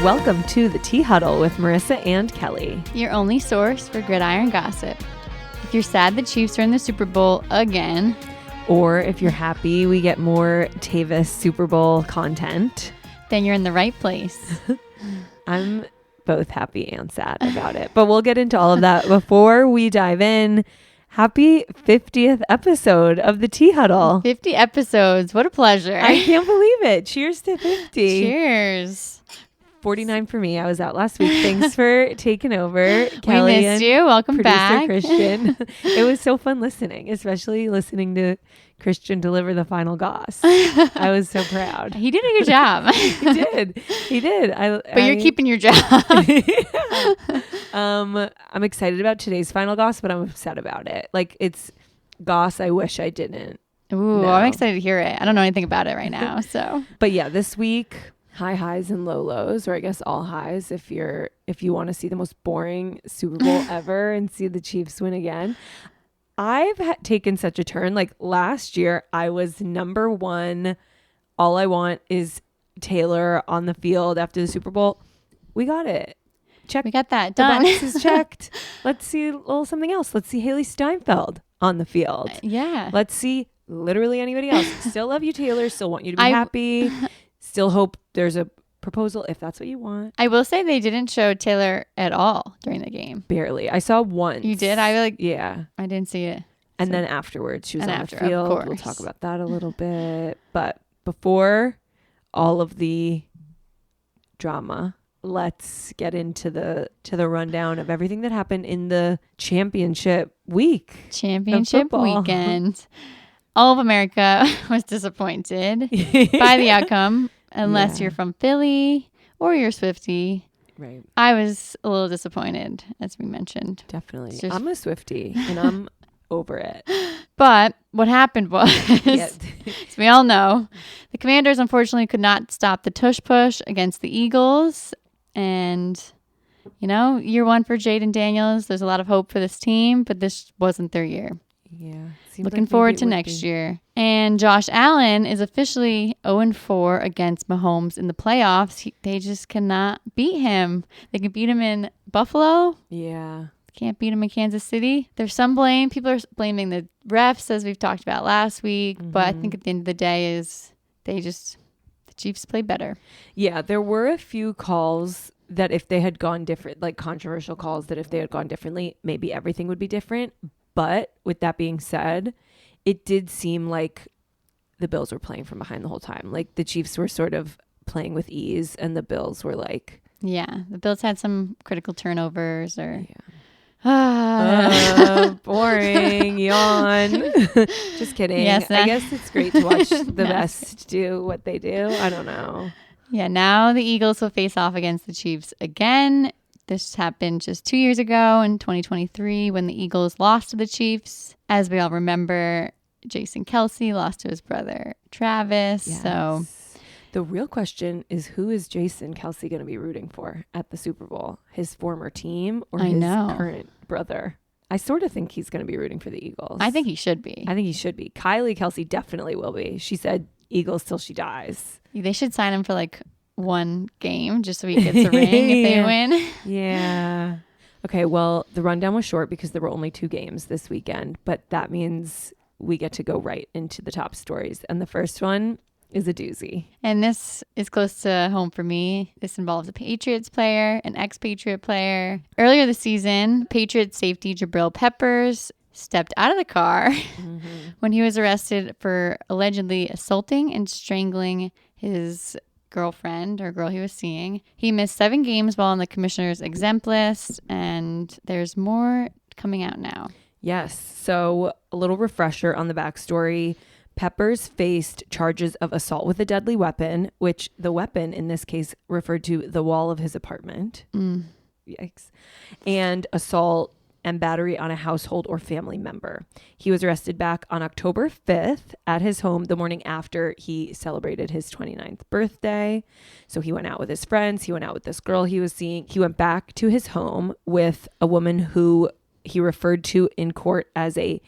Welcome to the Tea Huddle with Marissa and Kelly. Your only source for gridiron gossip. If you're sad the Chiefs are in the Super Bowl again, or if you're happy we get more Tavis Super Bowl content, then you're in the right place. I'm both happy and sad about it, but we'll get into all of that. Before we dive in, happy 50th episode of the Tea Huddle. 50 episodes. What a pleasure. I can't believe it. Cheers to 50. Cheers. 49 for me. I was out last week. Thanks for taking over, Kelly. We missed you. Welcome producer back. Christian. It was so fun listening, especially listening to Christian deliver the final goss. I was so proud. He did a good job. He did. But you're keeping your job. I'm excited about today's final goss, but I'm upset about it. Like, it's goss I wish I didn't. Ooh, No. I'm excited to hear it. I don't know anything about it right now. So, But yeah, this week, high highs and low lows, or I guess all highs if you want to see the most boring Super Bowl ever and see the Chiefs win again. I've taken such a turn. Like last year, I was number one. All I want is Taylor on the field after the Super Bowl. We got it. Check. we got that The done. box is checked. Let's see a little something else. Let's see Haley Steinfeld on the field. Yeah. Let's see literally anybody else. Still love you, Taylor. Still want you to be I- happy. Still hope there's a proposal if that's what you want. I will say they didn't show Taylor at all during the game. Barely. I saw once. You did? Yeah. I didn't see it. And So- then afterwards, she was And on after, the of field. We'll course. talk about that a little bit. But before all of the drama, let's get into the rundown of everything that happened in the championship week. Championship football. weekend. All of America was disappointed by the outcome, unless Yeah. you're from Philly or you're Swiftie. Right. I was a little disappointed, as we mentioned. Definitely. It's just- I'm a Swiftie and I'm over it. But what happened was, Yeah. as we all know, the Commanders unfortunately could not stop the tush push against the Eagles. And, year one for Jaden Daniels. There's a lot of hope for this team, but this wasn't their year. Yeah. Seems Looking like forward maybe to it would next be. year. And Josh Allen is officially 0-4 against Mahomes in the playoffs. They just cannot beat him. They can beat him in Buffalo. Yeah. Can't beat him in Kansas City. There's some blame. People are blaming the refs, as we've talked about last week. But I think at the end of the day the Chiefs play better. Yeah, there were a few calls that if they had gone different, like controversial calls that if they had gone differently, maybe everything would be different. But with that being said, it did seem like the Bills were playing from behind the whole time. Like the Chiefs were sort of playing with ease and the Bills were like, Yeah, the Bills had some critical turnovers or... boring, yawn. Just kidding. Yes, I guess it's great to watch the No. best do what they do. I don't know. Yeah, now the Eagles will face off against the Chiefs again. This happened just 2 years ago in 2023 when the Eagles lost to the Chiefs. As we all remember, Jason Kelsey lost to his brother Travis. So The real question is, who is Jason Kelsey going to be rooting for at the Super Bowl? His former team or I his know. current brother? I sort of think he's going to be rooting for the Eagles. I think he should be. I think he should be. Kylie Kelsey definitely will be. She said Eagles till she dies. They should sign him for like one game just so he gets a ring if they win. Yeah. Okay, well, the rundown was short because there were only 2 games this weekend, but that means we get to go right into the top stories. And the first one is a doozy. And this is close to home for me. This involves a Patriots player, an ex-Patriot player. Earlier this season, Patriots safety Jabril Peppers stepped out of the car when he was arrested for allegedly assaulting and strangling his girlfriend or girl he was seeing. He missed 7 games while on the commissioner's exempt list, and there's more coming out now. Yes. So a little refresher on the backstory. Peppers faced charges of assault with a deadly weapon, which the weapon in this case referred to the wall of his apartment. Yikes. And assault and battery on a household or family member. He was arrested back on October 5th at his home the morning after he celebrated his 29th birthday. So he went out with his friends. He went out with this girl he was seeing. He went back to his home with a woman who he referred to in court as a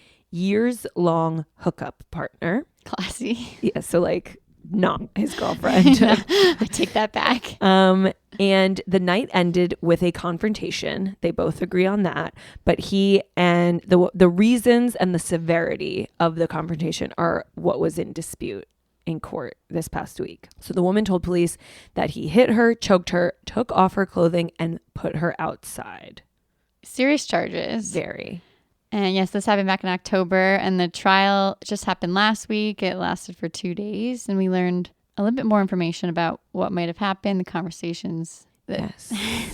years-long hookup partner. Classy. Yeah, so like not his girlfriend. I take that back. And the night ended with a confrontation. They both agree on that. But he and the reasons and the severity of the confrontation are what was in dispute in court this past week. So the woman told police that he hit her, choked her, took off her clothing, and put her outside. Serious charges. Very. And yes, this happened back in October, and the trial just happened last week. It lasted for 2 days, and we learned a little bit more information about what might have happened, the conversations that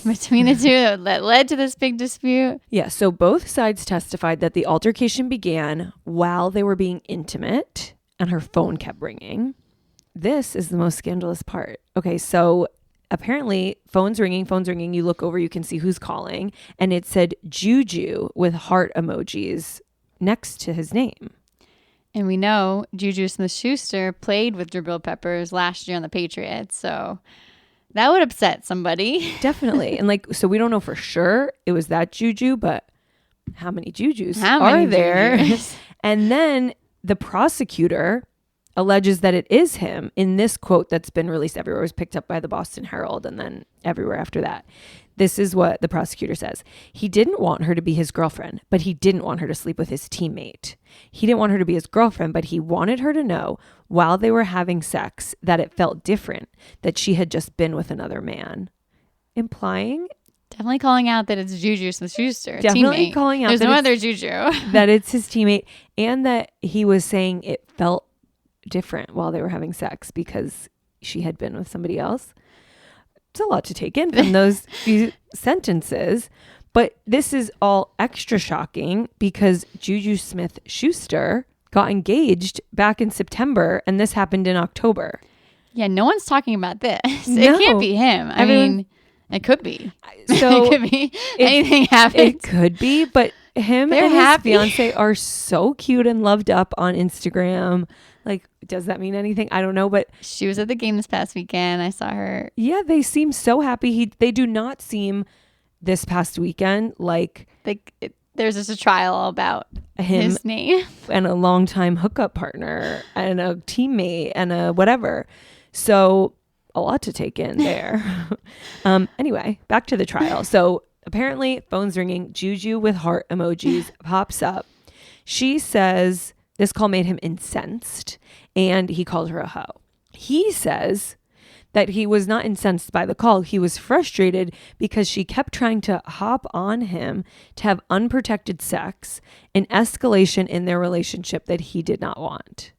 between the two that led to this big dispute. Yeah, so both sides testified that the altercation began while they were being intimate, and her phone kept ringing. This is the most scandalous part. Okay, so apparently phone's ringing. You look over, you can see who's calling. And it said Juju with heart emojis next to his name. And we know Juju Smith-Schuster played with Jabril Peppers last year on the Patriots. So that would upset somebody. Definitely. And so we don't know for sure it was that Juju, but how many Jujus are there? And then the prosecutor alleges that it is him in this quote that's been released everywhere. It was picked up by the Boston Herald and then everywhere after that. This is what the prosecutor says. He didn't want her to be his girlfriend, but he didn't want her to sleep with his teammate. He didn't want her to be his girlfriend, but he wanted her to know while they were having sex that it felt different, that she had just been with another man. Implying... Definitely calling out that it's Juju Smith-Schuster. Definitely teammate. calling out There's no other Juju. That it's his teammate, and that he was saying it felt different while they were having sex because she had been with somebody else. It's a lot to take in from those few sentences, but this is all extra shocking because Juju Smith-Schuster got engaged back in September, and this happened in October. Yeah, no one's talking about this. No. It can't be him. I mean, it could be. So it could be. Anything happens. It could be, but him and his fiance are so cute and loved up on Instagram. Does that mean anything? I don't know, but she was at the game this past weekend. I saw her. Yeah, they seem so happy. They do not seem this past weekend like there's just a trial about his name and a longtime hookup partner and a teammate and a whatever. So a lot to take in there. Anyway, back to the trial. So apparently phone's ringing. Juju with heart emojis pops up. She says this call made him incensed and he called her a hoe. He says that he was not incensed by the call. He was frustrated because she kept trying to hop on him to have unprotected sex, an escalation in their relationship that he did not want.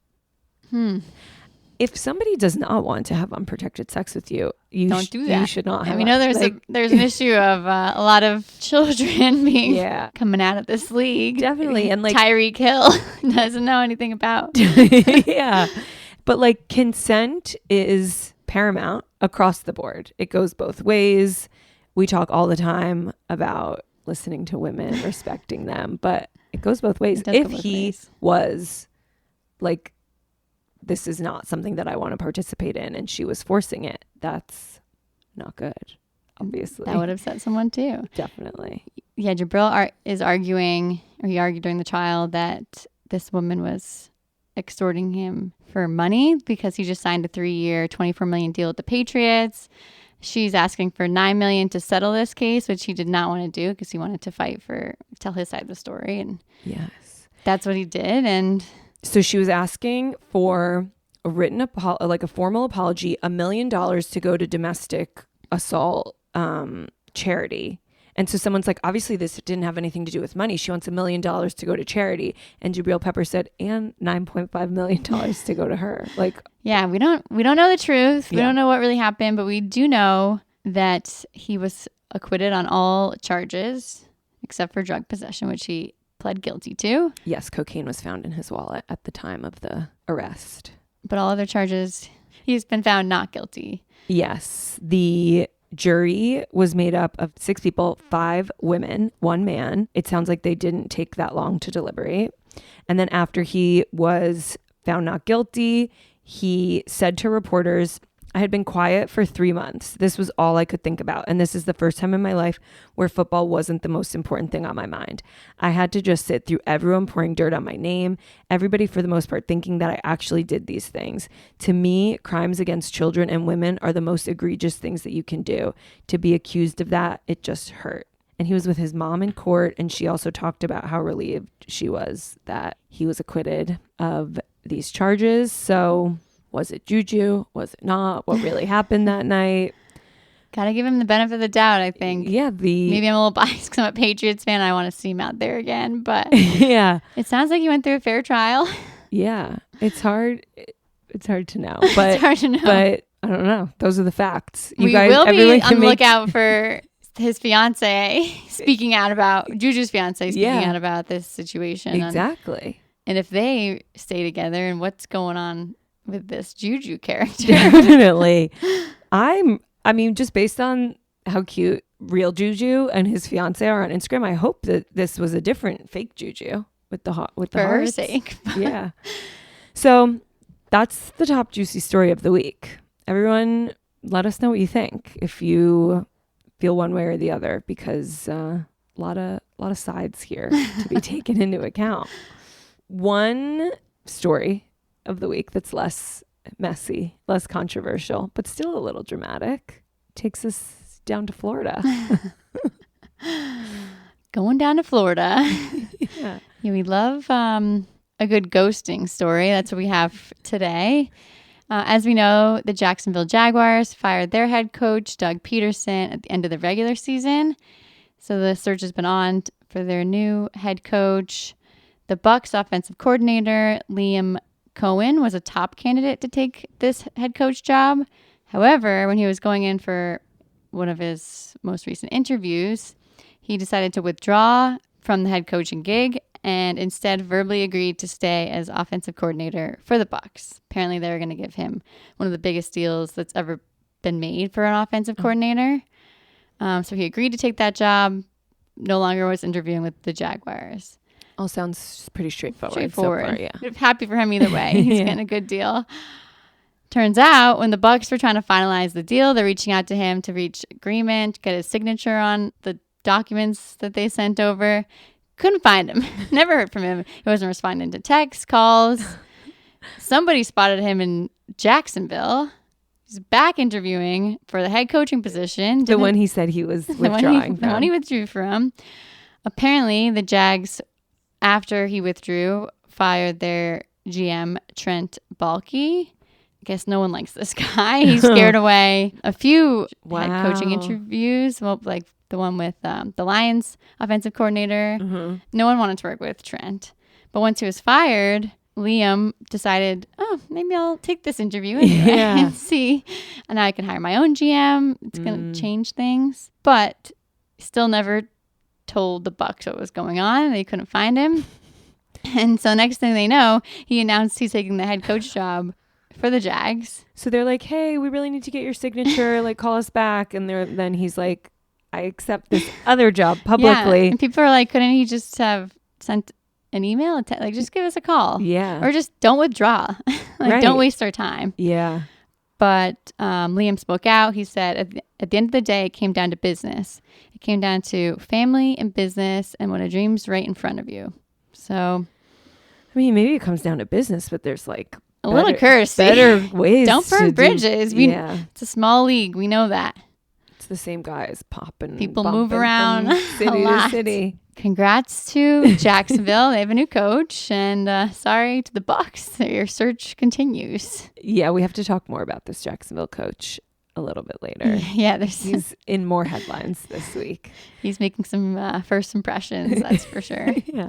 If somebody does not want to have unprotected sex with you, don't do that. You should not have. We know there's an issue of a lot of children being coming out of this league. Definitely, and Tyreek Hill doesn't know anything about. Yeah, but consent is paramount across the board. It goes both ways. We talk all the time about listening to women, respecting them, but it goes both ways. If he was this is not something that I want to participate in, and she was forcing it, that's not good, obviously. That would upset someone too. Definitely. Yeah, Jabril is arguing, or he argued during the trial, that this woman was extorting him for money because he just signed a 3-year, $24 million deal with the Patriots. She's asking for $9 million to settle this case, which he did not want to do because he wanted to tell his side of the story. And yes, that's what he did. And so she was asking for a written a formal apology, $1 million to go to domestic assault charity. And so someone's like, obviously this didn't have anything to do with money. She wants $1 million to go to charity. And Jabril Pepper said, and $9.5 million to go to her. Yeah, we don't know the truth. We don't know what really happened, but we do know that he was acquitted on all charges except for drug possession, which he pled guilty to. Yes, cocaine was found in his wallet at the time of the arrest. But all other charges, he's been found not guilty. Yes, the jury was made up of 6 people, 5 women, 1 man. It sounds like they didn't take that long to deliberate. And then after he was found not guilty, he said to reporters I had been quiet for 3 months. This was all I could think about. And this is the first time in my life where football wasn't the most important thing on my mind. I had to just sit through everyone pouring dirt on my name, everybody for the most part thinking that I actually did these things. To me, crimes against children and women are the most egregious things that you can do. To be accused of that, it just hurt. And he was with his mom in court, and she also talked about how relieved she was that he was acquitted of these charges. So was it juju? Was it not? What really happened that night? Gotta give him the benefit of the doubt, I think. Yeah. Maybe I'm a little biased because I'm a Patriots fan. I want to see him out there again. But yeah. It sounds like he went through a fair trial. Yeah. It's hard. It's hard to know. But, it's hard to know. But I don't know. Those are the facts. We will be on the lookout for his fiance speaking out about, Juju's fiance speaking out about this situation. Exactly. And if they stay together and what's going on with this Juju character. Definitely. I mean, just based on how cute real Juju and his fiance are on Instagram, I hope that this was a different fake Juju with the For hearts. her sake. Yeah. So that's the top juicy story of the week. Everyone, let us know what you think if you feel one way or the other, because a lot of sides here to be taken into account. One story of the week that's less messy, less controversial, but still a little dramatic, takes us down to Florida. Going down to Florida. Yeah, we love a good ghosting story. That's what we have today. As we know, the Jacksonville Jaguars fired their head coach, Doug Peterson, at the end of the regular season. So the search has been on for their new head coach. The Bucs offensive coordinator, Liam Cohen, was a top candidate to take this head coach job. However, when he was going in for one of his most recent interviews, he decided to withdraw from the head coaching gig and instead verbally agreed to stay as offensive coordinator for the Bucs. Apparently, they were going to give him one of the biggest deals that's ever been made for an offensive coordinator. So he agreed to take that job. No longer was interviewing with the Jaguars. all sounds pretty straightforward. So far, yeah. Happy for him either way. He's getting a good deal. Turns out when the Bucs were trying to finalize the deal, they're reaching out to him to reach agreement, get his signature on the documents that they sent over. Couldn't find him. Never heard from him. He wasn't responding to texts, calls. Somebody spotted him in Jacksonville. He's back interviewing for the head coaching position. The one he said he was withdrawing from. The one he withdrew from. Apparently, the Jags, after he withdrew, fired their GM, Trent Baalke. I guess no one likes this guy. He scared away a few head coaching interviews. Well, like the one with the Lions offensive coordinator. Mm-hmm. No one wanted to work with Trent. But once he was fired, Liam decided, oh, maybe I'll take this interview anyway and see. And now I can hire my own GM. It's going to change things. But still never told the Bucs what was going on. They couldn't find him. And so next thing they know, he announced he's taking the head coach job for the Jags. So they're like, hey, we really need to get your signature. Like, call us back. And then he's like, I accept this other job publicly. Yeah. And people are like, couldn't he just have sent an email? Like, just give us a call. Yeah. Or just don't withdraw. Don't waste our time. Yeah. But Liam spoke out. He said, at the end of the day, it came down to business. It came down to family and business and when a dream's right in front of you. So, I mean, maybe it comes down to business, but there's like a little courtesy. Better ways. Don't burn bridges. It's a small league. We know that. It's the same guys popping. People move around city to city. Congrats to Jacksonville. They have a new coach. And sorry to the Bucs. Your search continues. Yeah, we have to talk more about this Jacksonville coach a little bit later. Yeah, he's in more headlines this week. He's making some first impressions, that's for sure. Yeah.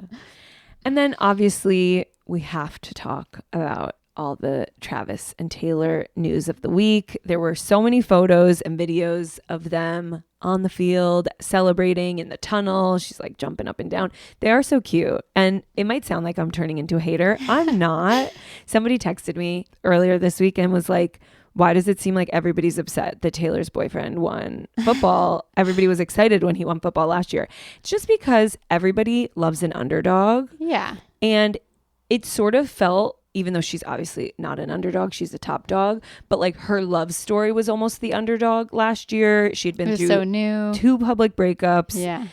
And then obviously we have to talk about all the Travis and Taylor news of the week. There were so many photos and videos of them on the field celebrating in the tunnel. She's like jumping up and down. They are so cute. And it might sound like I'm turning into a hater. I'm not. Somebody texted me earlier this week and was like, why does it seem like everybody's upset that Taylor's boyfriend won football? Everybody was excited when he won football last year. It's just because everybody loves an underdog. Yeah. And it sort of felt even though she's obviously not an underdog, she's a top dog, but like her love story was almost the underdog last year. She had been through so new. 2 public breakups. Yeah.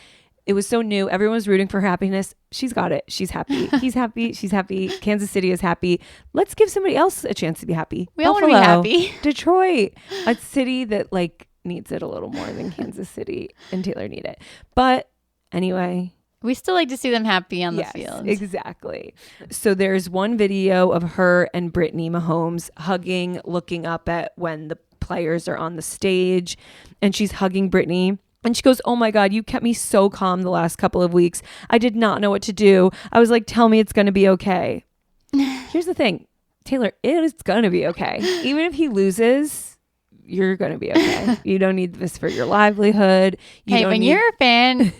It was so new. Everyone was rooting for her happiness. She's got it. She's happy. He's happy. She's happy. Kansas City is happy. Let's give somebody else a chance to be happy. We all want to be happy. Detroit, a city that like needs it a little more than Kansas City and Taylor need it. But anyway, we still like to see them happy on the field. Exactly. So there's one video of her and Brittany Mahomes hugging, looking up at when the players are on the stage, and she's hugging Brittany. And she goes, "Oh my God, you kept me so calm the last couple of weeks. I did not know what to do. I was like, tell me it's going to be okay." Here's the thing, Taylor, it is going to be okay. Even if he loses, you're going to be okay. You don't need this for your livelihood. You're a fan,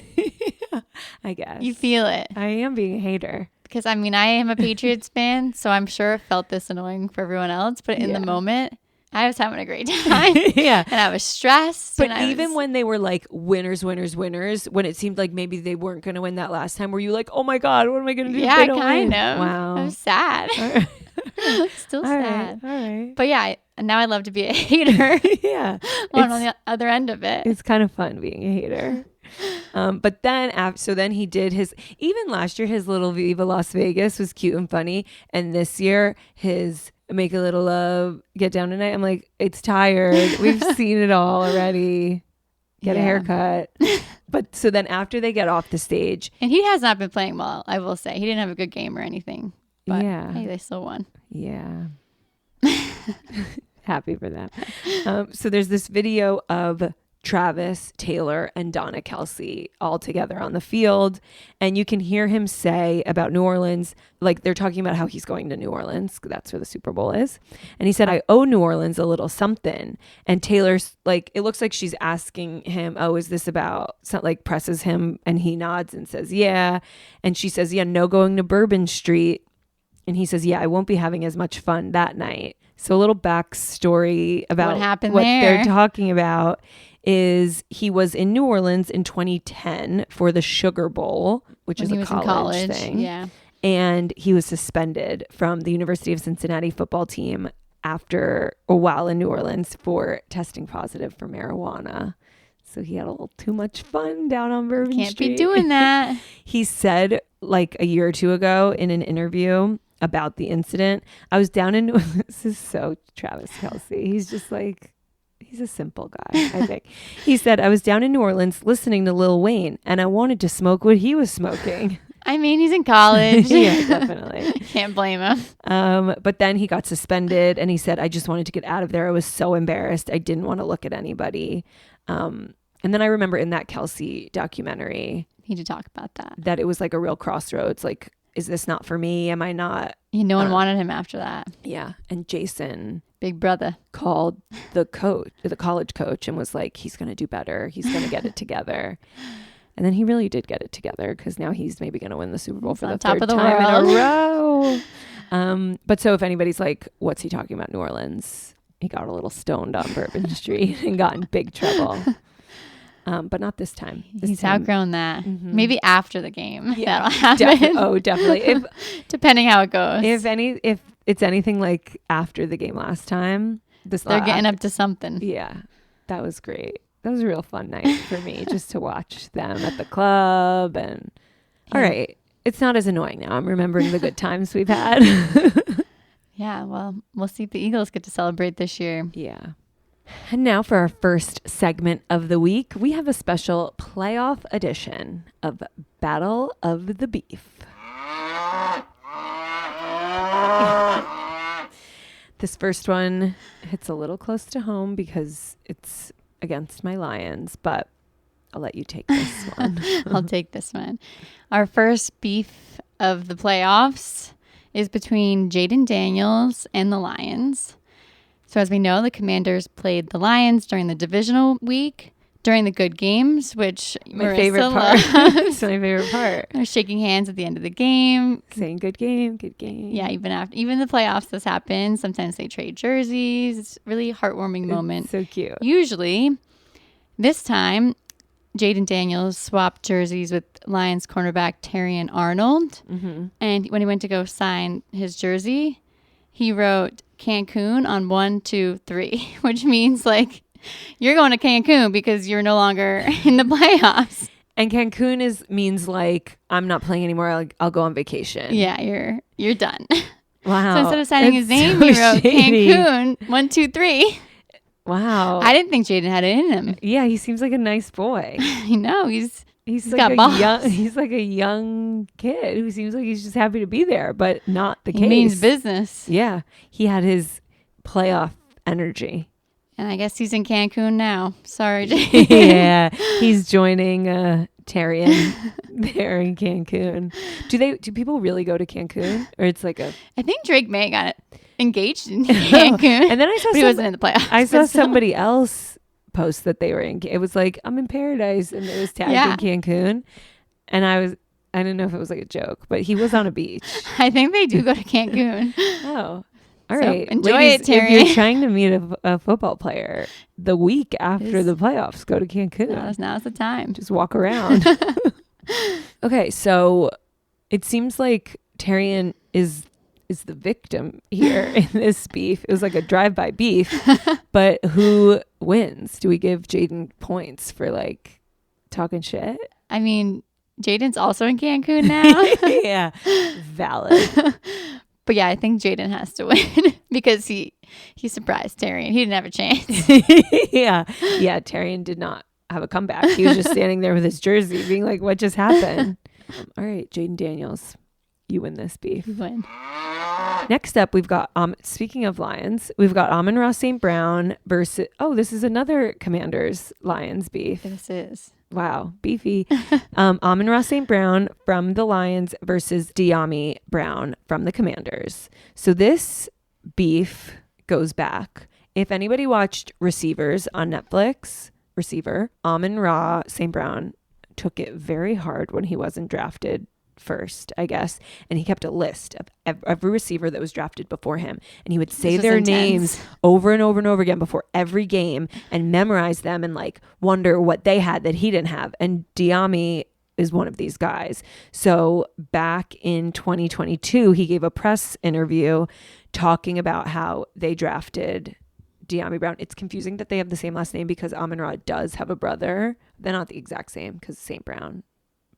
I guess. You feel it. I am being a hater. Because I am a Patriots fan, so I'm sure it felt this annoying for everyone else. But in the moment, I was having a great time. Yeah. And I was stressed. But even when they were like winners, when it seemed like maybe they weren't going to win that last time, were you like, oh my God, what am I going to do? Yeah, if they don't kind win? of. Wow. I was sad. Still sad. All right. But yeah, now I love to be a hater. Yeah. On the other end of it. It's kind of fun being a hater. But then then he did even last year, his little Viva Las Vegas was cute and funny. And this year, his make a little love, get down tonight. I'm like, it's tired. We've seen it all already. Get a haircut. But so then after they get off the stage. And he has not been playing well, I will say. He didn't have a good game or anything. But hey, they still won. Yeah. Happy for that. So there's this video of Travis, Taylor, and Donna Kelsey all together on the field. And you can hear him say about New Orleans, like they're talking about how he's going to New Orleans. That's where the Super Bowl is. And he said, I owe New Orleans a little something. And Taylor's like, it looks like she's asking him, oh, is this about something, like presses him, and he nods and says, yeah. And she says, yeah, no going to Bourbon Street. And he says, yeah, I won't be having as much fun that night. So a little backstory about what happened what there. They're talking about is he was in New Orleans in 2010 for the Sugar Bowl, which is a college thing. Yeah. And he was suspended from the University of Cincinnati football team after a while in New Orleans for testing positive for marijuana. So he had a little too much fun down on Bourbon Street. Can't be doing that. He said like a year or two ago in an interview about the incident, I was down in New Orleans. This is so Travis Kelce. He's just like, he's a simple guy, I think. He said, I was down in New Orleans listening to Lil Wayne and I wanted to smoke what he was smoking. I mean, he's in college. Yeah, definitely. Can't blame him. But then he got suspended and he said, I just wanted to get out of there. I was so embarrassed. I didn't want to look at anybody. And then I remember in that Kelsey documentary, he did talk about that it was like a real crossroads. Like, is this not for me? Am I not? No one wanted him after that. Yeah. And Jason, big brother, called the college coach and was like, he's going to do better. He's going to get it together. And then he really did get it together because now he's maybe going to win the Super Bowl for the third time in a row. But so if anybody's like, what's he talking about New Orleans? He got a little stoned on Bourbon Street and got in big trouble. But not this time. He's outgrown that. Mm-hmm. Maybe after the game, that'll happen. Definitely. Depending how it goes. If it's anything like after the game last time, they're getting up to something. Yeah, that was great. That was a real fun night for me, just to watch them at the club. And all right, it's not as annoying now. I'm remembering the good times we've had. Yeah, well, we'll see if the Eagles get to celebrate this year. Yeah. And now for our first segment of the week, we have a special playoff edition of Battle of the Beef. This first one hits a little close to home because it's against my Lions, but I'll let you take this one. I'll take this one. Our first beef of the playoffs is between Jaden Daniels and the Lions. So as we know, the Commanders played the Lions during the divisional week, during the good games, which my favorite part. It's my favorite part. They're shaking hands at the end of the game. Saying good game, good game. Yeah, even the playoffs, this happens. Sometimes they trade jerseys. It's a really heartwarming moment. It's so cute. Usually, this time, Jaden Daniels swapped jerseys with Lions cornerback Terrion Arnold. Mm-hmm. And when he went to go sign his jersey, he wrote Cancun on 1, 2, 3, which means like you're going to Cancun because you're no longer in the playoffs. And Cancun means like, I'm not playing anymore. I'll go on vacation. Yeah, you're done. Wow. So instead of signing his name, so he wrote shady. Cancun 1, 2, 3. Wow. I didn't think Jaden had it in him. Yeah, he seems like a nice boy. I know he's like got balls. he's like a young kid who seems like he's just happy to be there, but not the he case. means business. Yeah, he had his playoff energy. And I guess he's in Cancun now. Sorry, Jaden. Yeah, he's joining Tyrion there in Cancun. Do people really go to Cancun, or it's like a? I think Drake May got engaged in Cancun. And then I saw but he wasn't in the playoffs. I saw but still. somebody else post that they were in. It was like, I'm in paradise, and it was tagged in Cancun, and I didn't know if it was like a joke, but he was on a beach. I think they do go to Cancun. Oh. All So right. enjoy Ladies, it, Terry. if you're trying to meet a football player the week after Yes. the playoffs, go to Cancun. Now's the time. Just walk around. Okay, so it seems like Tyrion is the victim here in this beef. It was like a drive-by beef, but who wins? Do we give Jaden points for like talking shit? I mean, Jaden's also in Cancun now. Yeah, valid. But yeah, I think Jaden has to win because he surprised Tyrion. He didn't have a chance. Yeah, Tyrion did not have a comeback. He was just standing there with his jersey being like, what just happened? All right, Jaden Daniels, you win this beef. You win. Next up, we've got, speaking of Lions, we've got Amon-Ra St. Brown versus, this is another Commanders Lions beef. This is. Wow, beefy. Amon-Ra St. Brown from the Lions versus Dyami Brown from the Commanders. So this beef goes back. If anybody watched Receivers on Netflix, Amon-Ra St. Brown took it very hard when he wasn't drafted first, I guess, and he kept a list of every receiver that was drafted before him, and he would say their names over and over and over again before every game and memorize them and like wonder what they had that he didn't have. And Dyami is one of these guys. So back in 2022, he gave a press interview talking about how they drafted Dyami Brown. It's confusing that they have the same last name because Amon-Ra does have a brother. They're not the exact same because St. Brown,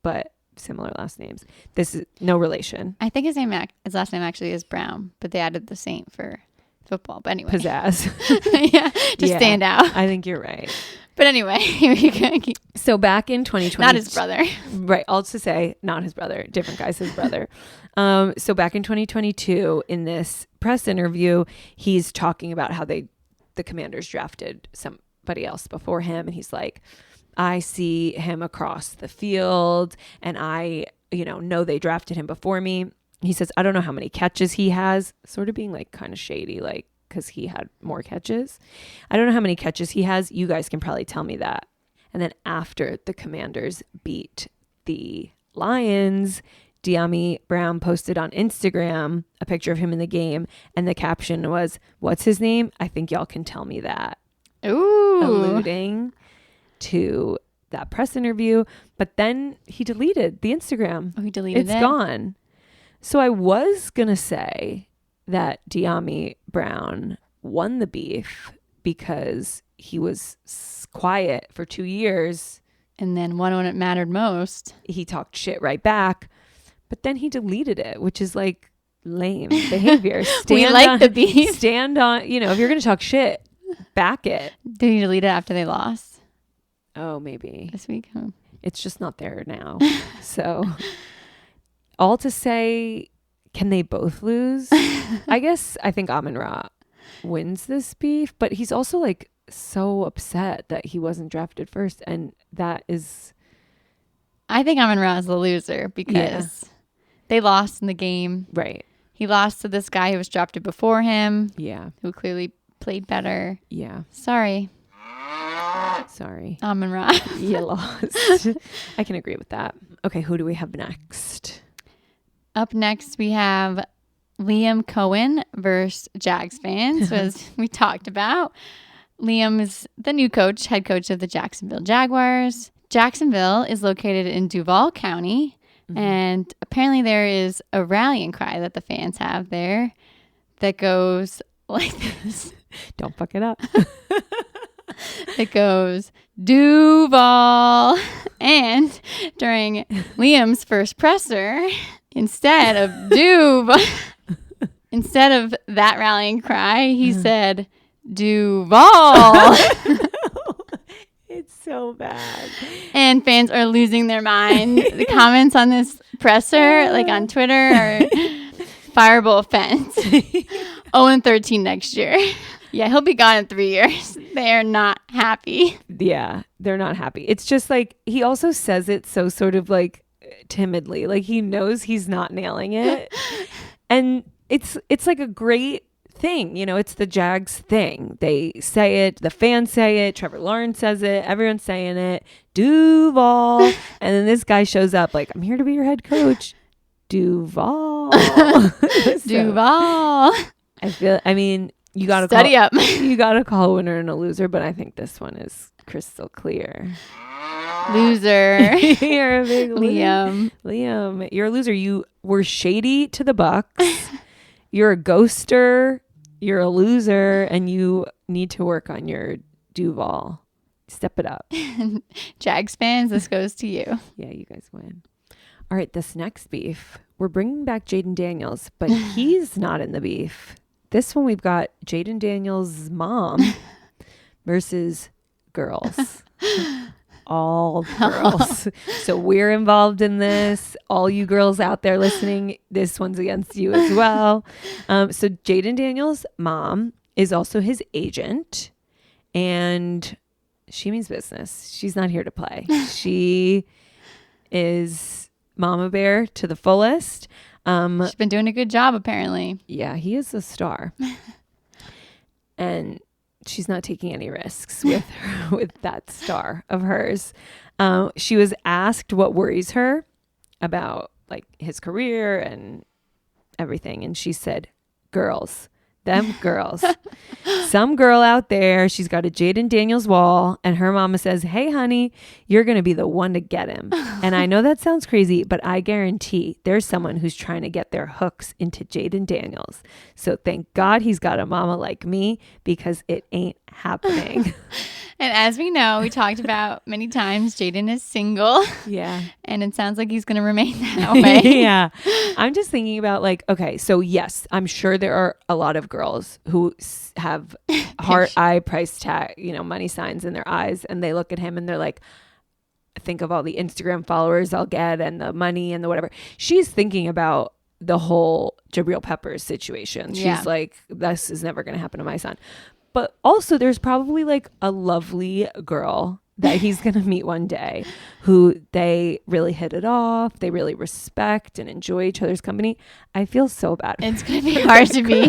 but similar last names. This is no relation. I think his last name actually is Brown, but they added the Saint for football. But anyway, Pizzazz. Yeah, stand out. I think you're right. But anyway, here we go. So back in 2020, Not his brother. Right. Also say not his brother. Different guy's his brother. So back in 2022, in this press interview, he's talking about how the Commanders drafted somebody else before him, and he's like, I see him across the field and I, know they drafted him before me. He says, I don't know how many catches he has, sort of being like kind of shady, like, because he had more catches. I don't know how many catches he has. You guys can probably tell me that. And then after the Commanders beat the Lions, Dyami Brown posted on Instagram a picture of him in the game. And the caption was, what's his name? I think y'all can tell me that. Ooh. Alluding to that press interview, but then he deleted the Instagram. Oh, he deleted it? It's gone. So I was going to say that Dyami Brown won the beef because he was quiet for 2 years. And then one when it mattered most. He talked shit right back, but then he deleted it, which is like lame behavior. We like the beef. Stand on, if you're going to talk shit, back it. Did he delete it after they lost? Oh, maybe. This week? Oh. It's just not there now. So all to say, can they both lose? I think Amon-Ra wins this beef, but he's also like so upset that he wasn't drafted first. And that is... I think Amon-Ra is the loser because they lost in the game. Right. He lost to this guy who was drafted before him. Yeah. Who clearly played better. Yeah. Sorry. Amon-Ra. You lost. I can agree with that. Okay, who do we have next? Up next, we have Liam Cohen versus Jags fans, as we talked about. Liam is the new head coach of the Jacksonville Jaguars. Jacksonville is located in Duval County, and apparently there is a rallying cry that the fans have there that goes like this. Don't fuck it up. It goes, Duval. And during Liam's first presser, instead of that rallying cry, he said, Duval. It's so bad. And fans are losing their mind. The comments on this presser, like on Twitter, are fireable offense. 0-13 next year. Yeah, he'll be gone in 3 years. They are not happy. Yeah, they're not happy. It's just like, he also says it so sort of like timidly, like he knows he's not nailing it. And it's like a great thing, you know, it's the Jags thing. They say it, the fans say it, Trevor Lawrence says it, everyone's saying it, Duval. And then this guy shows up like, I'm here to be your head coach. Duval. Duval. I mean, you gotta study up. You gotta call a winner and a loser, but I think this one is crystal clear. Loser. You're a big Liam. Liam, you're a loser. You were shady to the Bucks. You're a ghoster. You're a loser, and you need to work on your Duval. Step it up. Jags fans, this goes to you. Yeah, you guys win. All right, this next beef, we're bringing back Jaden Daniels, but he's not in the beef. This one, we've got Jaden Daniels' mom versus girls. All girls. So we're involved in this. All you girls out there listening, this one's against you as well. So Jaden Daniels' mom is also his agent, and she means business. She's not here to play. She is mama bear to the fullest. She's been doing a good job, apparently. Yeah, he is a star. And she's not taking any risks with that star of hers. She was asked what worries her about like his career and everything. And she said, girls, them girls. Some girl out there, she's got a Jaden Daniels wall, and her mama says, hey, honey, you're going to be the one to get him. And I know that sounds crazy, but I guarantee there's someone who's trying to get their hooks into Jaden Daniels. So thank God he's got a mama like me, because it ain't happening. And as we know, we talked about many times, Jaden is single. Yeah. And it sounds like he's going to remain that way. Yeah. I'm just thinking about like, okay, so yes, I'm sure there are a lot of girls who have heart, eye, price tag, you know, money signs in their eyes, and they look at him and they're like, think of all the Instagram followers I'll get and the money and the whatever. She's thinking about the whole Jabril Peppers situation. She's like, this is never going to happen to my son. But also there's probably like a lovely girl that he's going to meet one day who they really hit it off. They really respect and enjoy each other's company. I feel so bad. It's going to be hard to be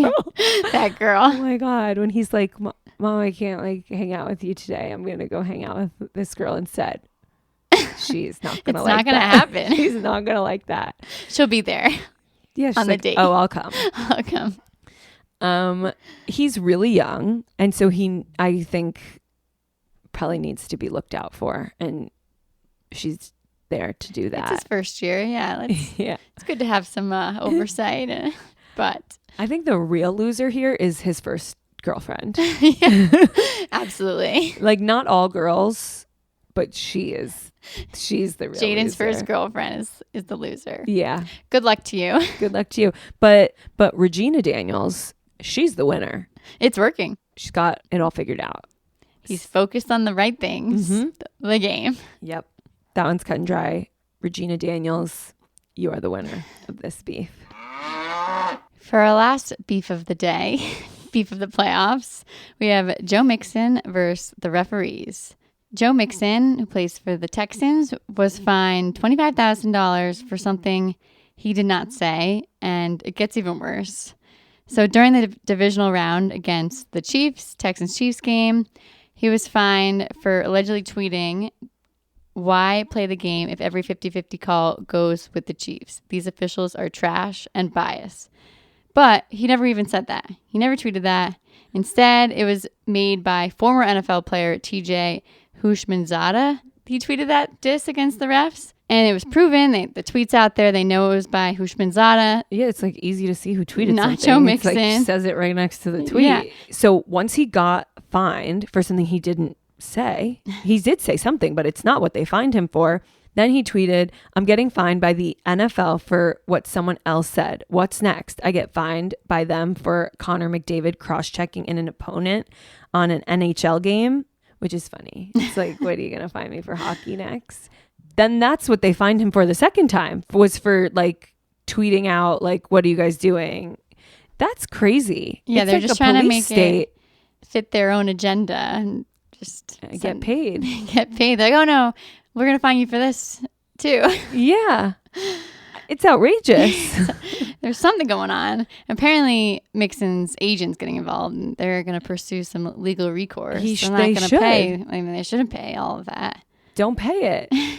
that girl. Oh my God. When he's like, Mom, I can't like hang out with you today. I'm going to go hang out with this girl instead. She's not going to like that. It's not going to happen. She's not going to like that. She'll be there. Yeah. On the date. Oh, I'll come. I'll come. He's really young, and so I think probably needs to be looked out for, and she's there to do that. It's his first year. Yeah. Yeah. It's good to have some oversight, but I think the real loser here is his first girlfriend. Yeah, absolutely. Like, not all girls, but she's the real Jaden's loser. first girlfriend is the loser. Yeah. Good luck to you. Good luck to you. But Regina Daniels, she's the winner. It's working. She's got it all figured out. He's focused on the right things. Mm-hmm. The game. Yep. That one's cut and dry. Regina Daniels, you are the winner of this beef. For our last beef of the day, beef of the playoffs, we have Joe Mixon versus the referees. Joe Mixon, who plays for the Texans, was fined $25,000 for something he did not say, and it gets even worse. So during the divisional round against the Texans-Chiefs game, he was fined for allegedly tweeting, "Why play the game if every 50-50 call goes with the Chiefs? These officials are trash and biased." But he never even said that. He never tweeted that. Instead, it was made by former NFL player TJ Houshmandzadeh. He tweeted that diss against the refs. And it was proven. The tweet's out there. They know it was by Houshmandzadeh. Yeah, it's like easy to see who tweeted Not something. Joe It's like Mixon. says it right next to the tweet. Yeah. So once he got fined for something he didn't say, he did say something, but it's not what they fined him for. Then he tweeted, I'm getting fined by the NFL for what someone else said. What's next? I get fined by them for Connor McDavid cross-checking in an opponent on an NHL game, which is funny. It's like, what are you going to fine me for hockey next? Then that's what they fined him for the second time, was for like tweeting out, like, what are you guys doing? That's crazy. Yeah, It's they're like just a trying to police make it fit their own agenda and just get paid. Get paid. They're like, oh no, we're going to fine you for this too. Yeah. It's outrageous. There's something going on. Apparently, Mixon's agent's getting involved, and they're going to pursue some legal recourse. They're not they going to should. pay. I mean, they shouldn't pay all of that. Don't pay it.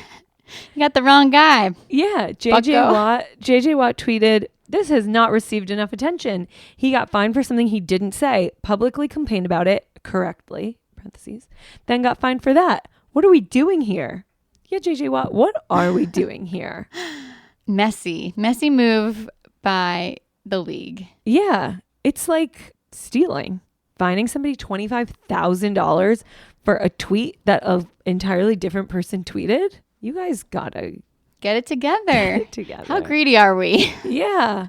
You got the wrong guy. Yeah. Bucko. JJ Watt tweeted, this has not received enough attention. He got fined for something he didn't say, publicly complained about it correctly, parentheses, then got fined for that. What are we doing here? Yeah, JJ Watt, what are we doing here? Messy move by the league. Yeah. It's like stealing. Fining somebody $25,000 for a tweet that an entirely different person tweeted. You guys gotta Get it together. get it together. How greedy are we? Yeah.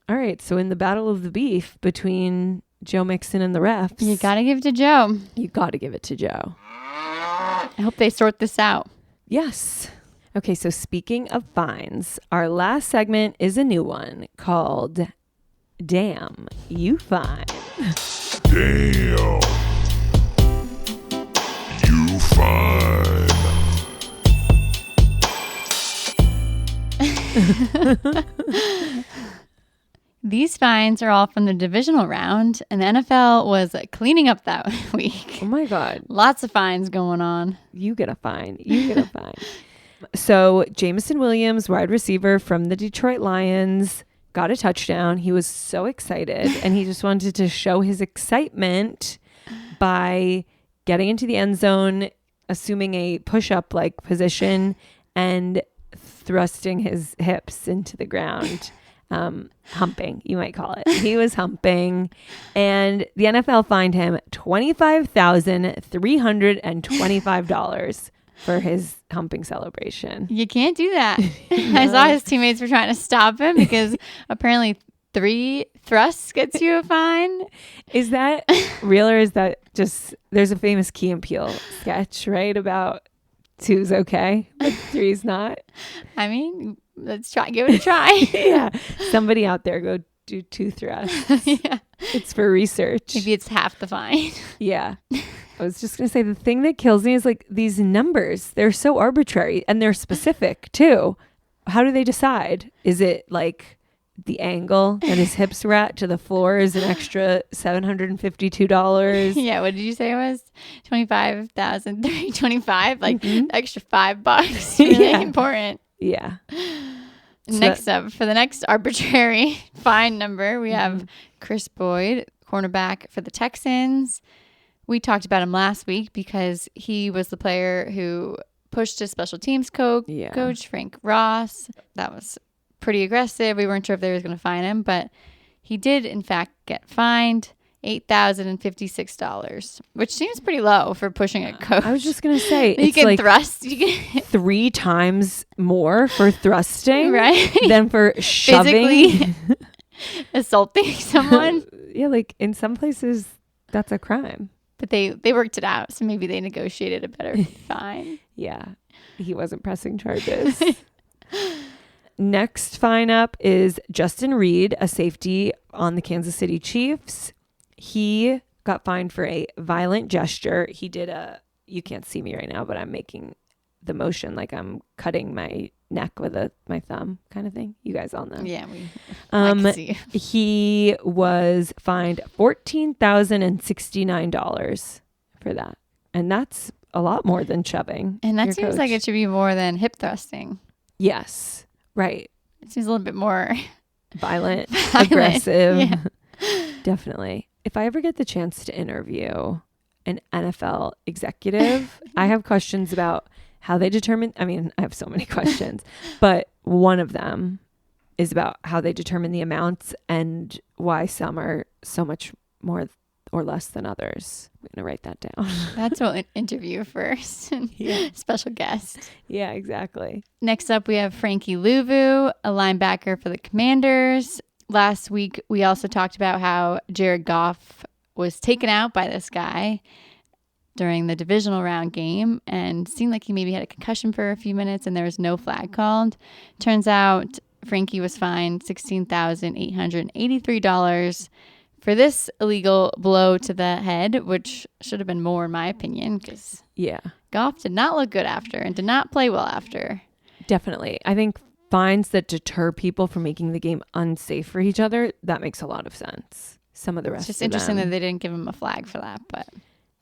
All right. So in the battle of the beef between Joe Mixon and the refs, You got to give it to Joe. you got to give it to Joe. I hope they sort this out. Yes. Okay. So speaking of fines, our last segment is a new one called Damn, You Fine. Damn. You fine. These fines are all from the divisional round, and the NFL was cleaning up that week. Oh my God. Lots of fines going on. You get a fine. You get a fine. So Jameson Williams, wide receiver from the Detroit Lions, got a touchdown. He was so excited, and he just wanted to show his excitement by getting into the end zone, assuming a push-up like position, and thrusting his hips into the ground. Humping, you might call it. He was humping, and the NFL fined him $25,325 for his humping celebration. You can't do that. I saw his teammates were trying to stop him because apparently 3 thrusts gets you a fine. Is that real, or is that just, there's a famous Key and Peele sketch, right, about 2's okay, but 3's not? I mean, let's give it a try. Yeah. Somebody out there go do 2 thrusts. Yeah. It's for research. Maybe it's half the fine. Yeah. I was just going to say, the thing that kills me is like these numbers. They're so arbitrary, and they're specific too. How do they decide? Is it like the angle that his hips were at to the floor is an extra $752? Yeah, what did you say it was? 25,325, like extra $5. Really Yeah. important. Yeah. Next up, for the next arbitrary fine number, we have Chris Boyd, cornerback for the Texans. We talked about him last week because he was the player who pushed his special teams coach Frank Ross. That was pretty aggressive. We weren't sure if they were going to fine him, but he did, in fact, get fined $8,056, which seems pretty low for pushing a coach. I was just going to say, you it's can like thrust. You can 3 times more for thrusting right? than for shoving. Physically assaulting someone. Yeah, like in some places, that's a crime. But they worked it out, so maybe they negotiated a better fine. Yeah, he wasn't pressing charges. Next fine up is Justin Reed, a safety on the Kansas City Chiefs. He got fined for a violent gesture. He did you can't see me right now, but I'm making the motion like I'm cutting my neck with my thumb kind of thing. You guys all know. Yeah, I can see. He was fined $14,069 for that. And that's a lot more than shoving. And that your seems coach. like it should be more than hip thrusting. Yes. Right. It seems a little bit more Violent, aggressive. Yeah. Definitely. If I ever get the chance to interview an NFL executive, I have questions about how they determine, I mean, I have so many questions, but one of them is about how they determine the amounts and why some are so much more or less than others. I'm going to write that down. That's what interview first. Yeah. Special guest. Yeah, exactly. Next up, we have Frankie Louvu, a linebacker for the Commanders. Last week, we also talked about how Jared Goff was taken out by this guy during the divisional round game and seemed like he maybe had a concussion for a few minutes and there was no flag called. Turns out Frankie was fined $16,883 for this illegal blow to the head, which should have been more in my opinion, because Yeah, Goff did not look good after and did not play well after. definitely. I think fines that deter people from making the game unsafe for each other, that makes a lot of sense. Some of the rest It's just of interesting them, that they didn't give him a flag for that, but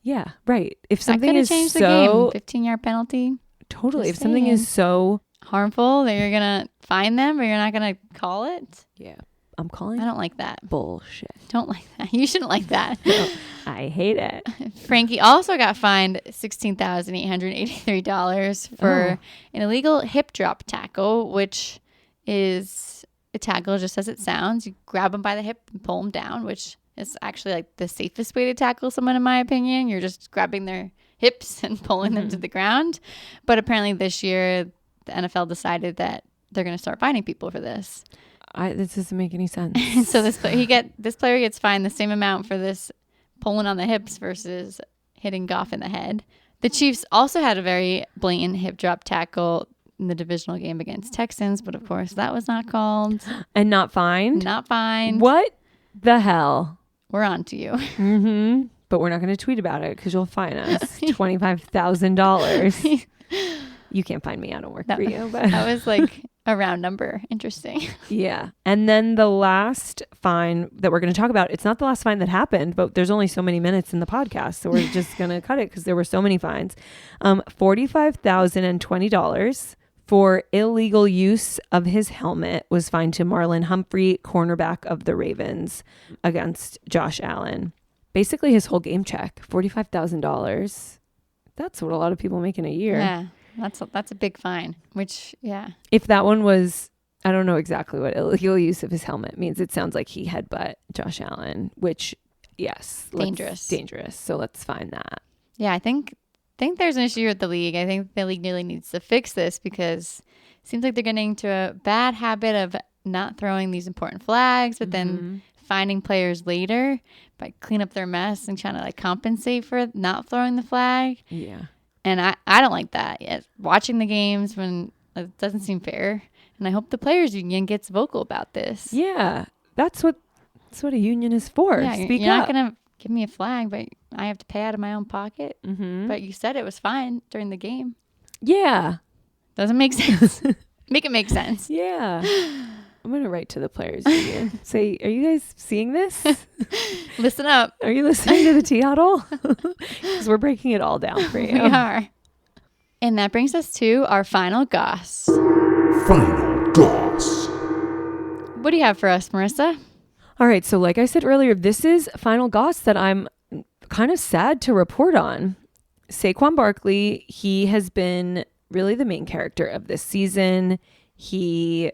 yeah, right. If that something could have is changed the so game. 15-yard penalty. totally, if Just something saying. is so Harmful that you're going to fine them, but you're not going to call it. yeah, I'm calling I don't like that. bullshit. Don't like that. You shouldn't like that. I hate it. Frankie also got fined $16,883 for an illegal hip drop tackle, which is a tackle just as it sounds. You grab them by the hip and pull them down, which is actually like the safest way to tackle someone, in my opinion. You're just grabbing their hips and pulling them to the ground. But apparently this year, the NFL decided that they're going to start fining people for this. This doesn't make any sense. So this player gets fined the same amount for this pulling on the hips versus hitting Goff in the head. The Chiefs also had a very blatant hip drop tackle in the divisional game against Texans, but of course that was not called. And not fined? Not fined. What the hell? We're on to you. Mm-hmm. But we're not going to tweet about it because you'll fine us $25,000. You can't find me. I don't work for you. But That was like a round number. Interesting. yeah. And then the last fine that we're going to talk about, it's not the last fine that happened, but there's only so many minutes in the podcast. So we're just going to cut it because there were so many fines. $45,020 for illegal use of his helmet was fined to Marlon Humphrey, cornerback of the Ravens, against Josh Allen. Basically his whole game check, $45,000. That's what a lot of people make in a year. Yeah. That's a big fine, which, yeah. If that one was, I don't know exactly what illegal use of his helmet means. It sounds like he headbutt Josh Allen, which, yes. Dangerous. So let's find that. Yeah, I think there's an issue with the league. I think the league really needs to fix this because it seems like they're getting into a bad habit of not throwing these important flags, but then finding players later by clean up their mess and trying to like compensate for not throwing the flag. Yeah. And I don't like that. Yeah, watching the games when it doesn't seem fair. And I hope the players union gets vocal about this. Yeah. That's what a union is for. Yeah, Speak you're up. not going to give me a flag, but I have to pay out of my own pocket. Mm-hmm. But you said it was fine during the game. Yeah. Doesn't make sense. Make it make sense. Yeah. I'm going to write to the players union. Say, are you guys seeing this? Listen up. Are you listening to the tea huddle? Because we're breaking it all down for you. We are. And that brings us to our final goss. Final Goss. What do you have for us, Marissa? All right. So like I said earlier, this is final goss that I'm kind of sad to report on. Saquon Barkley, he has been really the main character of this season. He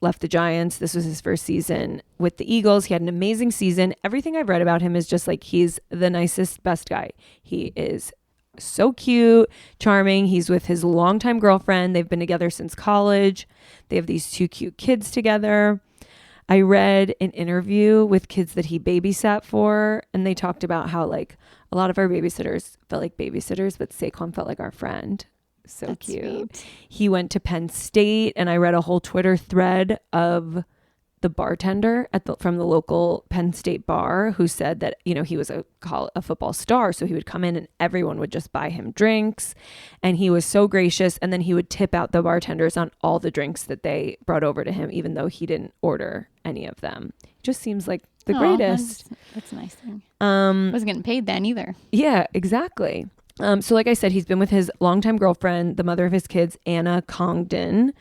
left the Giants. This was his first season with the Eagles. He had an amazing season. Everything I've read about him is just like he's the nicest, best guy. He is so cute, charming. He's with his longtime girlfriend. They've been together since college. They have these 2 cute kids together. I read an interview with kids that he babysat for, and they talked about how like a lot of our babysitters felt like babysitters, but Saquon felt like our friend. So That's cute. sweet. He went to Penn State, and I read a whole Twitter thread of the bartender from the local Penn State bar who said that, you know, he was a football star. So he would come in and everyone would just buy him drinks. And he was so gracious. And then he would tip out the bartenders on all the drinks that they brought over to him, even though he didn't order any of them. Just seems like the greatest. That's a nice thing. Wasn't getting paid then either. Yeah, exactly. So like I said, he's been with his longtime girlfriend, the mother of his kids, Anna Congdon,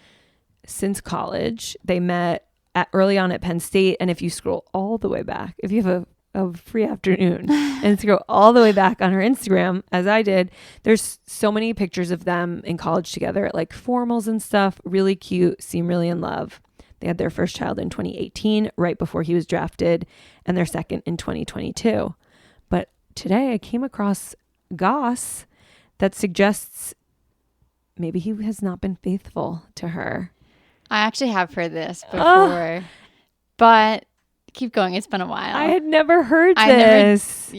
since college. They met early on at Penn State. And if you scroll all the way back, if you have a free afternoon and scroll all the way back on her Instagram, as I did. There's so many pictures of them in college together at like formals and stuff. Really cute, seem really in love. They had their first child in 2018, right before he was drafted, and their second in 2022. But today I came across goss that suggests maybe he has not been faithful to her. I actually have heard this before, but keep going. It's been a while. I had never heard this.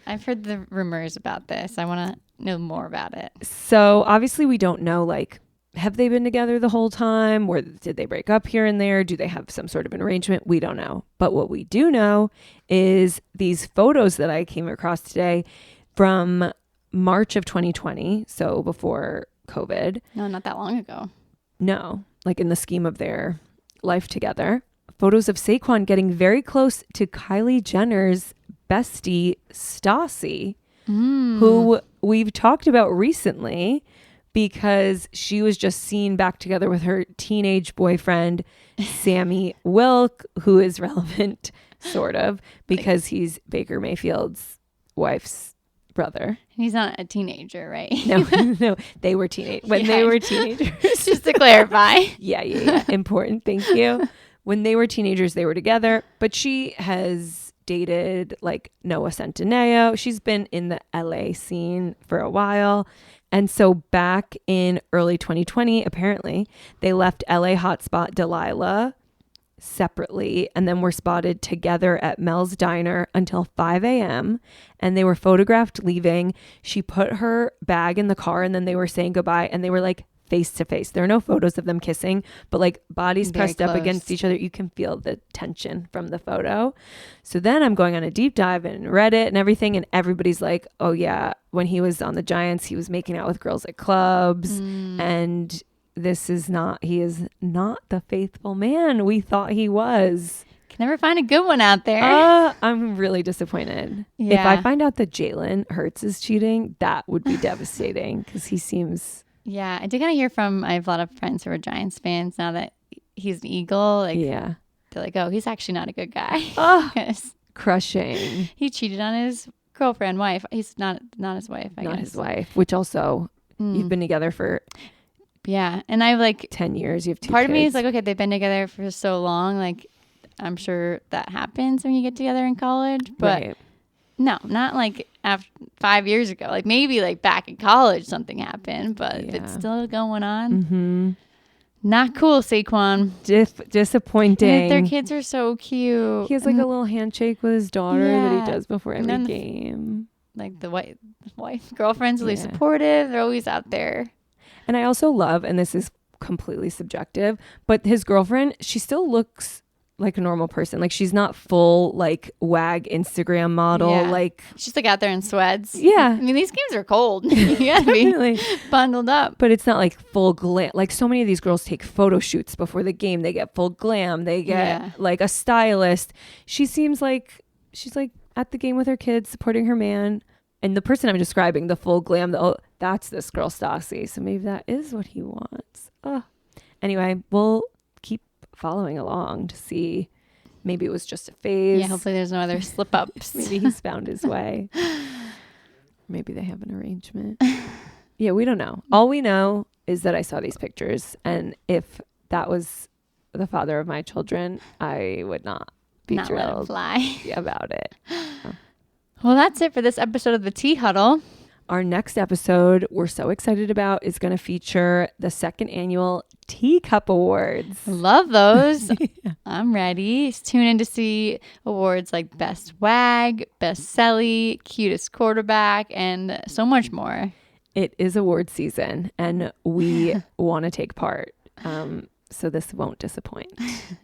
I've heard the rumors about this. I want to know more about it. So obviously we don't know, like, have they been together the whole time? Or did they break up here and there? Do they have some sort of an arrangement? We don't know. But what we do know is these photos that I came across today from March of 2020. So before COVID. No, not that long ago. No, like in the scheme of their life together. Photos of Saquon getting very close to Kylie Jenner's bestie, Stassi, who we've talked about recently because she was just seen back together with her teenage boyfriend, Sammy Wilk, who is relevant, sort of, because he's Baker Mayfield's wife's brother. He's not a teenager, right? No, they were teenagers. When they were teenagers. Just to clarify. Yeah. Important. Thank you. When they were teenagers, they were together, but she has dated like Noah Centineo. She's been in the LA scene for a while. And so back in early 2020, apparently, they left LA hotspot Delilah separately and then were spotted together at Mel's Diner until 5 a.m. and they were photographed leaving. She put her bag in the car and then they were saying goodbye and they were like face to face. There are no photos of them kissing, but like bodies Very pressed up close. against each other. You can feel the tension from the photo. So then I'm going on a deep dive and Reddit and everything, and everybody's like, oh yeah, when he was on the Giants, he was making out with girls at clubs, and he is not the faithful man we thought he was. Can never find a good one out there. I'm really disappointed. Yeah. If I find out that Jalen Hurts is cheating, that would be devastating because he seems... Yeah, I did kind of hear from, I have a lot of friends who are Giants fans now that he's an Eagle. Like, yeah. They're like, oh, he's actually not a good guy. Oh, 'Cause crushing. he cheated on his girlfriend, wife. He's not his wife, I Not guess. his wife, which also, you've been together for Yeah, and I like, 10 years. You have 2 part kids. of me is like, okay, they've been together for so long. Like, I'm sure that happens when you get together in college. But Right. no, not like after 5 years ago. Like maybe like back in college something happened, but if it's Yeah. still going on, Mm-hmm. not cool, Saquon. Disappointing. And their kids are so cute. He has like And, a little handshake with his daughter that Yeah. he does before And every then game. like the wife, girlfriend's really Yeah. supportive. They're always out there. And I also love, and this is completely subjective, but his girlfriend, she still looks like a normal person. Like she's not full like wag Instagram model. Yeah. Like She's like out there in sweats. Yeah. I mean, these games are cold. You gotta be Definitely. bundled up. But it's not like full glam. Like so many of these girls take photo shoots before the game. They get full glam. They get Yeah. like a stylist. She seems like she's like at the game with her kids, supporting her man. And the person I'm describing, the full glam, that's this girl Stassi. So maybe that is what he wants. Anyway, we'll keep following along to see. Maybe it was just a phase. Yeah, hopefully there's no other slip ups. Maybe he's found his way. Maybe they have an arrangement. Yeah, we don't know. All we know is that I saw these pictures, and if that was the father of my children, I would not be Not let him thrilled fly. about it. Well, that's it for this episode of the Tea Huddle. Our next episode we're so excited about is going to feature the 2nd annual Teacup Awards. Love those. I'm ready. Tune in to see awards like Best Wag, Best Selly, Cutest Quarterback, and so much more. It is award season, and we want to take part. So this won't disappoint.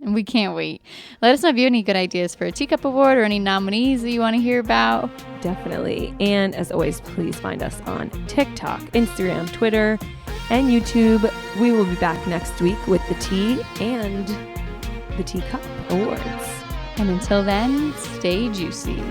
And we can't wait. Let us know if you have any good ideas for a Teacup Award or any nominees that you want to hear about. Definitely. And as always, please find us on TikTok, Instagram, Twitter, and YouTube. We will be back next week with the tea and the Teacup Awards. And until then, stay juicy.